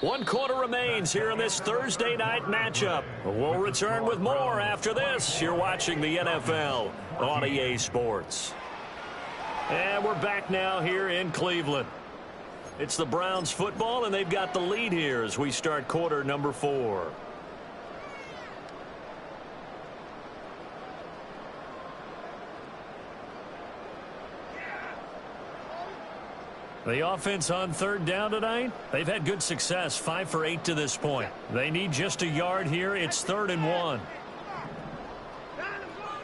One quarter remains here in this Thursday night matchup. We'll return with more after this. You're watching the NFL on EA Sports. And we're back now here in Cleveland. It's the Browns football, and they've got the lead here as we start quarter number 4. The offense on 3rd down tonight, they've had good success, 5 for 8 to this point. They need just a yard here. It's 3rd and 1.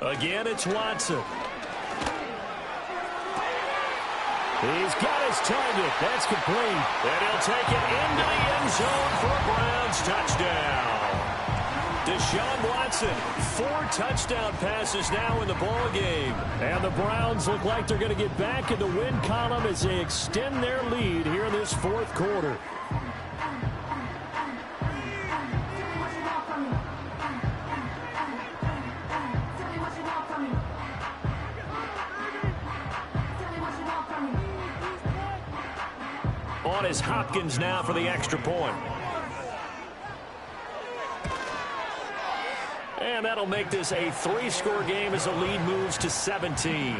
Again, it's Watson. He's got his target. That's complete. And he'll take it into the end zone for a Browns touchdown. Deshaun Watson, 4 touchdown passes now in the ball game. And the Browns look like they're going to get back in the win column as they extend their lead here in this 4th quarter. On is Hopkins now for the extra point. And that'll make this a 3-score game as the lead moves to 17.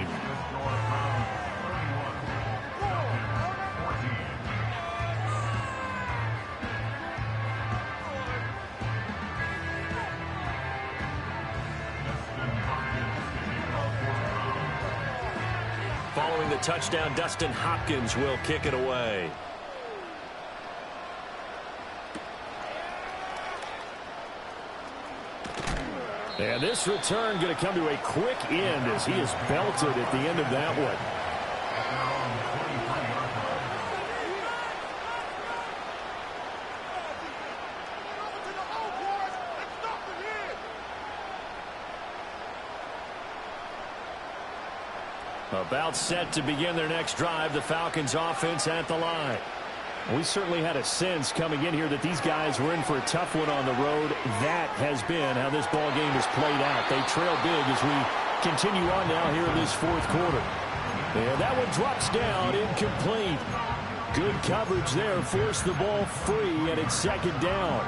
Following the touchdown, Dustin Hopkins will kick it away. And this return going to come to a quick end as he is belted at the end of that one. About set to begin their next drive, the Falcons offense at the line. We certainly had a sense coming in here that these guys were in for a tough one on the road. That has been how this ball game has played out. They trail big as we continue on now here in this 4th quarter. And that one drops down, incomplete. Good coverage there, forced the ball free, and it's 2nd down.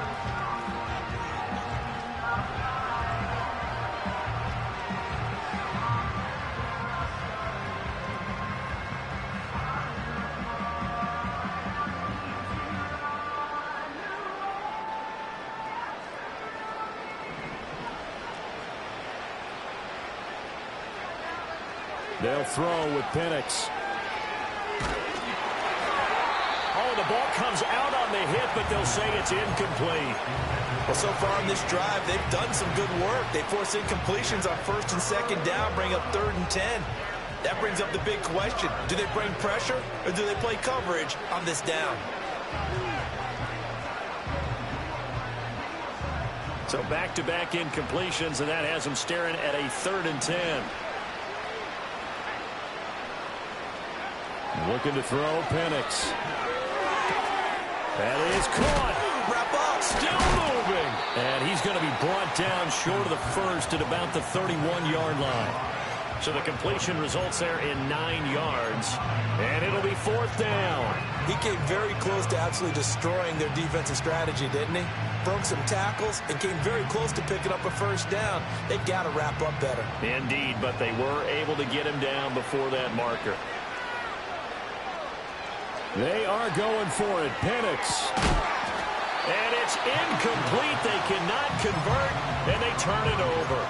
They'll throw with Penix. Oh, the ball comes out on the hit, but they'll say it's incomplete. Well, so far in this drive, they've done some good work. They force incompletions on 1st and 2nd down, bring up 3rd and 10. That brings up the big question. Do they bring pressure or do they play coverage on this down? So back-to-back incompletions, and that has them staring at a 3rd and 10. Looking to throw, Penix. That is caught. Wrap up. Still moving. And he's going to be brought down short of the first at about the 31-yard line. So the completion results there in 9 yards. And it'll be 4th down. He came very close to absolutely destroying their defensive strategy, didn't he? Broke some tackles and came very close to picking up a 1st down. They've got to wrap up better. Indeed, but they were able to get him down before that marker. They are going for it. Penix. And it's incomplete. They cannot convert, and they turn it over.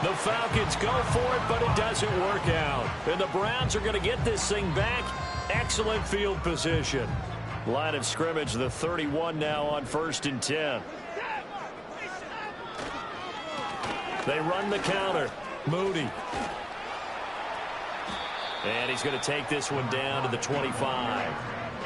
The Falcons go for it, but it doesn't work out. And the Browns are going to get this thing back. Excellent field position. Line of scrimmage, the 31 now on 1st and 10. They run the counter. Moody. And he's going to take this one down to the 25.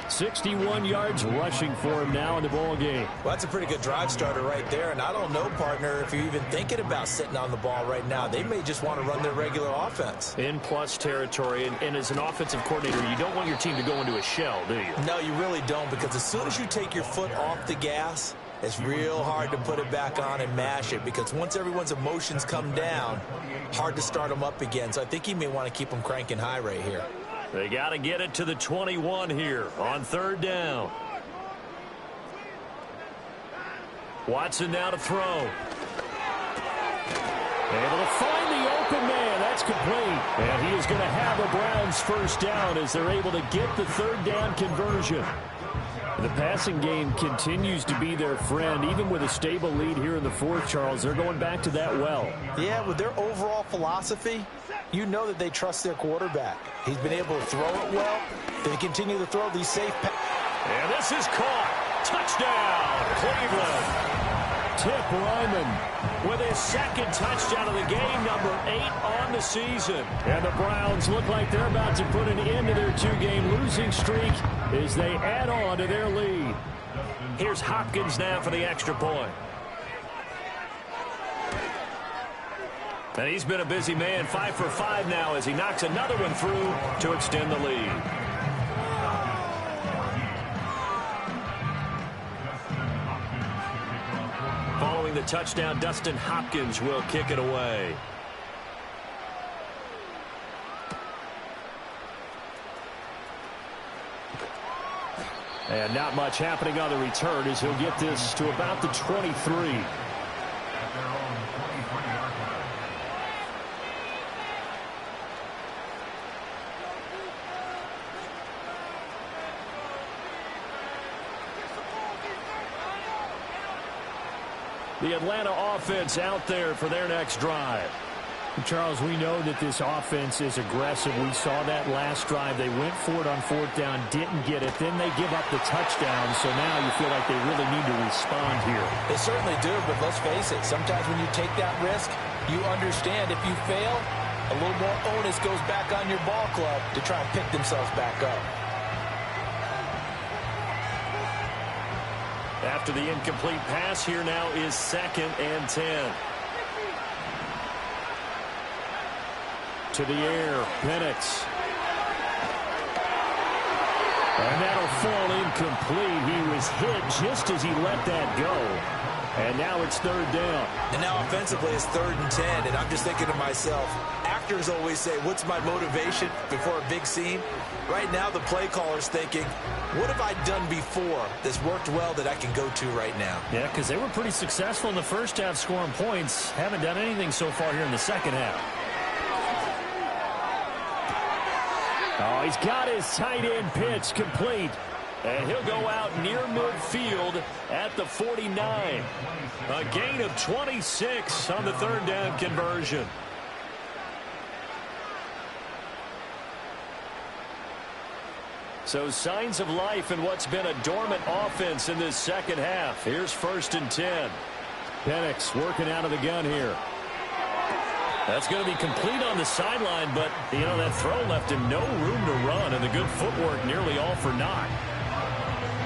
61 yards rushing for him now in the ball game. Well, that's a pretty good drive starter right there. And I don't know, partner, if you're even thinking about sitting on the ball right now. They may just want to run their regular offense. In plus territory. And as an offensive coordinator, you don't want your team to go into a shell, do you? No, you really don't, because as soon as you take your foot off the gas, it's real hard to put it back on and mash it, because once everyone's emotions come down, hard to start them up again. So I think he may want to keep them cranking high right here. They got to get it to the 21 here on 3rd down. Watson now to throw. Able to find the open man. That's complete. And he is going to have a Browns 1st down as they're able to get the 3rd down conversion. The passing game continues to be their friend. Even with a stable lead here in the 4th, Charles, they're going back to that well. Yeah, with their overall philosophy, you know that they trust their quarterback. He's been able to throw it well. They continue to throw these safe passes. And this is caught. Touchdown, Cleveland. Tip Ryman with his 2nd touchdown of the game, number 8 on the season. And the Browns look like they're about to put an end to their 2-game losing streak as they add on to their lead. Here's Hopkins now for the extra point. And he's been a busy man, 5 for 5 now as he knocks another one through to extend the lead. Following the touchdown, Dustin Hopkins will kick it away. And not much happening on the return as he'll get this to about the 23. The Atlanta offense out there for their next drive. Charles, we know that this offense is aggressive. We saw that last drive. They went for it on 4th down, didn't get it. Then they give up the touchdown. So now you feel like they really need to respond here. They certainly do, but let's face it. Sometimes when you take that risk, you understand if you fail, a little more onus goes back on your ball club to try and pick themselves back up. After the incomplete pass, here now is 2nd and 10. To the air, Penix. And that'll fall incomplete. He was hit just as he let that go. And now it's 3rd down. And now offensively it's 3rd and 10. And I'm just thinking to myself, actors always say, what's my motivation before a big scene? Right now the play caller's thinking, what have I done before that's worked well that I can go to right now? Yeah, because they were pretty successful in the first half scoring points. Haven't done anything so far here in the second half. Oh, he's got his tight end pitch complete. And he'll go out near midfield at the 49. A gain of 26 on the 3rd down conversion. So signs of life in what's been a dormant offense in this second half. Here's 1st and 10. Penix working out of the gun here. That's going to be complete on the sideline, but, you know, that throw left him no room to run, and the good footwork nearly all for naught.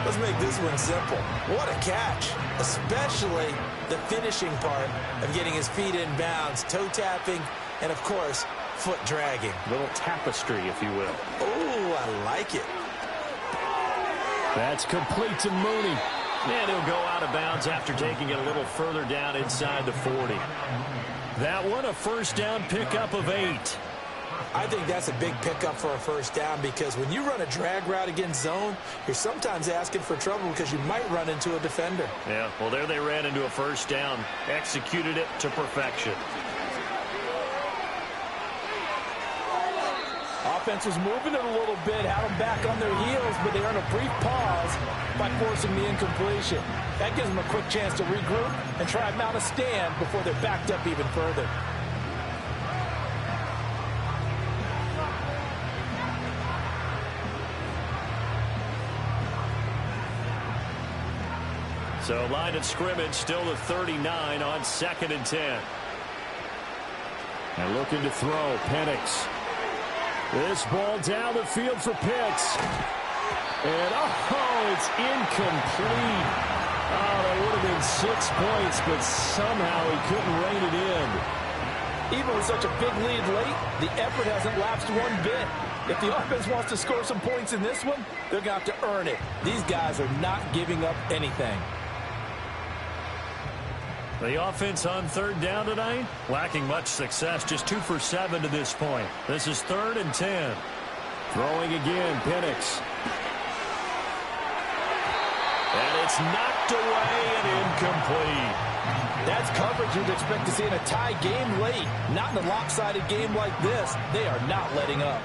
Let's make this one simple. What a catch, especially the finishing part of getting his feet in bounds, toe tapping, and, of course, foot dragging. Little tapestry, if you will. Oh, I like it. That's complete to Mooney. And he'll go out of bounds after taking it a little further down inside the 40. That one, a first down pickup of 8. I think that's a big pickup for a first down because when you run a drag route against zone, you're sometimes asking for trouble because you might run into a defender. Yeah, well, there they ran into a first down, executed it to perfection. Offense was moving it a little bit, had them back on their heels, but they earned a brief pause by forcing the incompletion. That gives them a quick chance to regroup and try and mount a stand before they're backed up even further. So line of scrimmage still the 39 on 2nd and 10. And looking to throw, Penix. This ball down the field for Pitts. And, oh, it's incomplete. Oh, that would have been 6 points, but somehow he couldn't rein it in. Even with such a big lead late, the effort hasn't lapsed one bit. If the offense wants to score some points in this one, they're going to have to earn it. These guys are not giving up anything. The offense on 3rd down tonight, lacking much success, just 2 for 7 to this point. This is 3rd and 10. Throwing again, Penix. And it's knocked away and incomplete. That's coverage you'd expect to see in a tie game late. Not in a lopsided game like this. They are not letting up.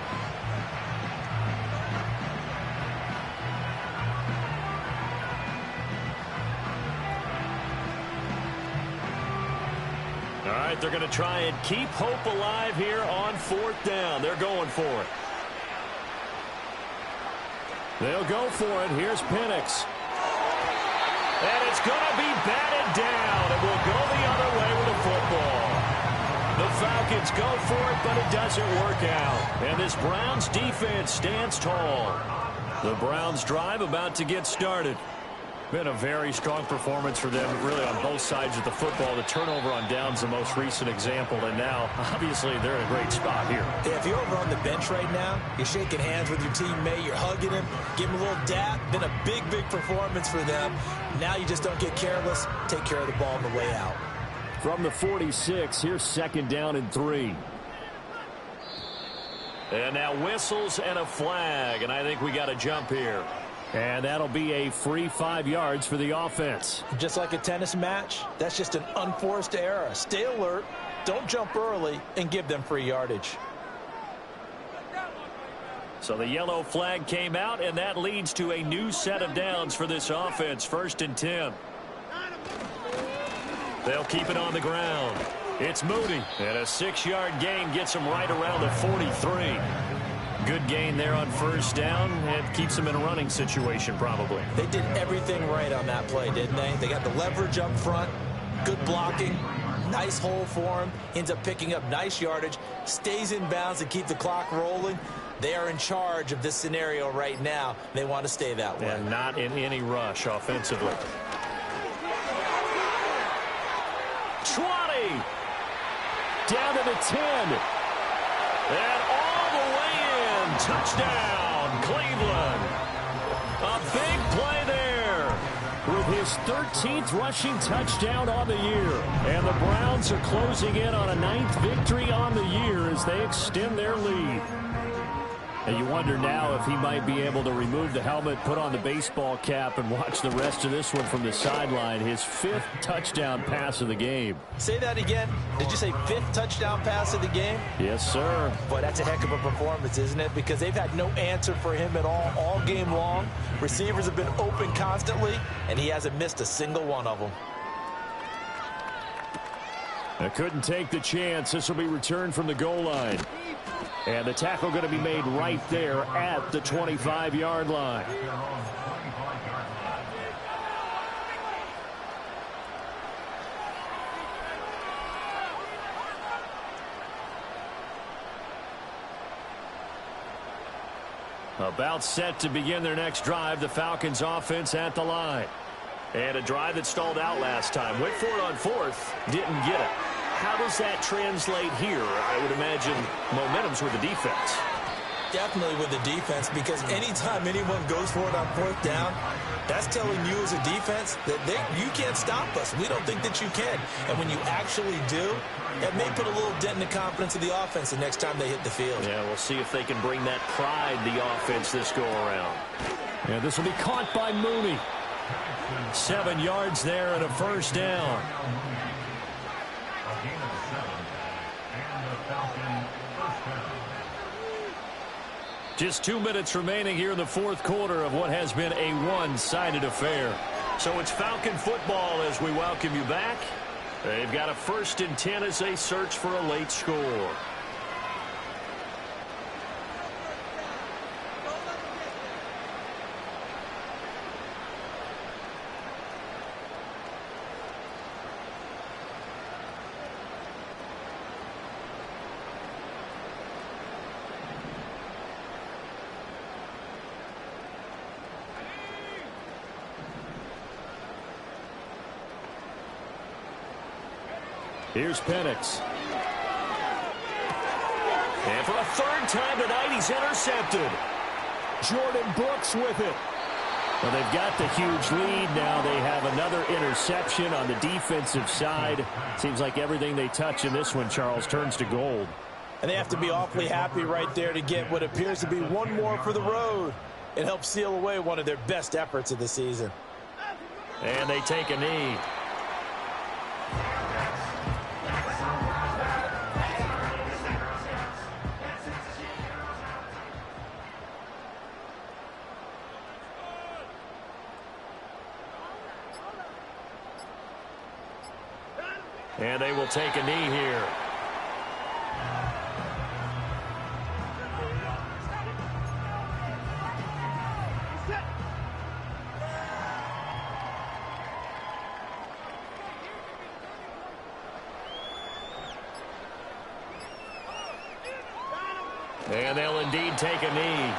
All right, they're going to try and keep hope alive here on 4th down. They're going for it. They'll go for it. Here's Penix. And it's going to be batted down. It will go the other way with the football. The Falcons go for it, but it doesn't work out. And this Browns defense stands tall. The Browns drive about to get started. Been a very strong performance for them, really, on both sides of the football. The turnover on downs, the most recent example, and now, obviously, they're in a great spot here. Yeah, if you're over on the bench right now, you're shaking hands with your teammate, you're hugging him, give him a little dap. Been a big, big performance for them. Now you just don't get careless. Take care of the ball on the way out. From the 46, here's 2nd down and 3. And now whistles and a flag, and I think we got a jump here. And that'll be a free 5 yards for the offense. Just like a tennis match, that's just an unforced error. Stay alert, don't jump early, and give them free yardage. So the yellow flag came out, and that leads to a new set of downs for this offense. 1st and 10. They'll keep it on the ground. It's Mooney, and a 6-yard gain gets him right around the 43. Good gain there on 1st down, and keeps them in a running situation probably. They did everything right on that play, didn't they? They got the leverage up front, good blocking, nice hole for him, ends up picking up nice yardage, stays in bounds to keep the clock rolling. They are in charge of this scenario right now. They want to stay that way. And not in any rush offensively. 20! Down to the 10. And all the way in. Touchdown, Cleveland. A big play there. With his 13th rushing touchdown on the year. And the Browns are closing in on a 9th victory on the year as they extend their lead. And you wonder now if he might be able to remove the helmet, put on the baseball cap, and watch the rest of this one from the sideline. His 5th touchdown pass of the game. Say that again. Did you say 5th touchdown pass of the game? Yes, sir. Boy, that's a heck of a performance, isn't it? Because they've had no answer for him at all game long. Receivers have been open constantly, and he hasn't missed a single one of them. I couldn't take the chance. This will be returned from the goal line. And the tackle going to be made right there at the 25-yard line. About set to begin their next drive. The Falcons offense at the line. And a drive that stalled out last time. Went for it on fourth. Didn't get it. How does that translate here? I would imagine momentum's with the defense. Definitely with the defense, because anytime anyone goes for it on fourth down, that's telling you as a defense that you can't stop us. We don't think that you can. And when you actually do, it may put a little dent in the confidence of the offense the next time they hit the field. Yeah, we'll see if they can bring that pride, the offense, this go-around. And this will be caught by Mooney. 7 yards there and a first down. Just 2 minutes remaining here in the fourth quarter of what has been a one-sided affair. So it's Falcon football as we welcome you back. They've got a 1st and 10 as they search for a late score. Here's Penix. And for a 3rd time tonight, he's intercepted. Jordan Brooks with it. Well, they've got the huge lead now. They have another interception on the defensive side. Seems like everything they touch in this one, Charles, turns to gold. And they have to be awfully happy right there to get what appears to be one more for the road. It helps seal away one of their best efforts of the season. And they take a knee. And they will take a knee here. And they'll indeed take a knee.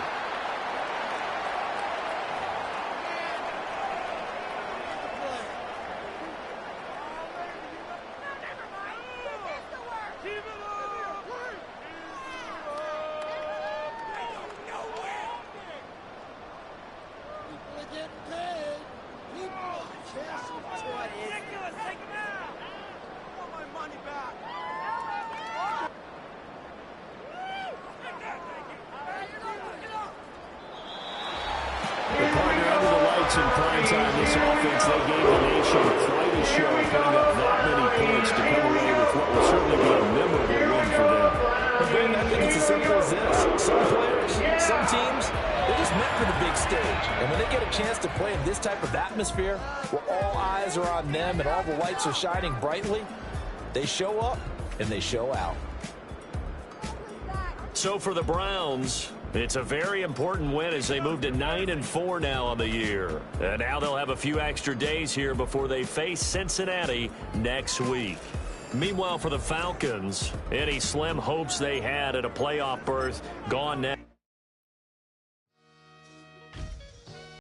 In prime time, this offense, they gave the nation quite a show, putting up that many points to come away with what will certainly be a memorable win for them. Ben, I think it's as simple as this. Some players, some teams, they're just meant for the big stage. And when they get a chance to play in this type of atmosphere, where all eyes are on them and all the lights are shining brightly, they show up and they show out. So for the Browns, it's a very important win as they move to 9-4 now on the year. And now they'll have a few extra days here before they face Cincinnati next week. Meanwhile, for the Falcons, any slim hopes they had at a playoff berth gone now.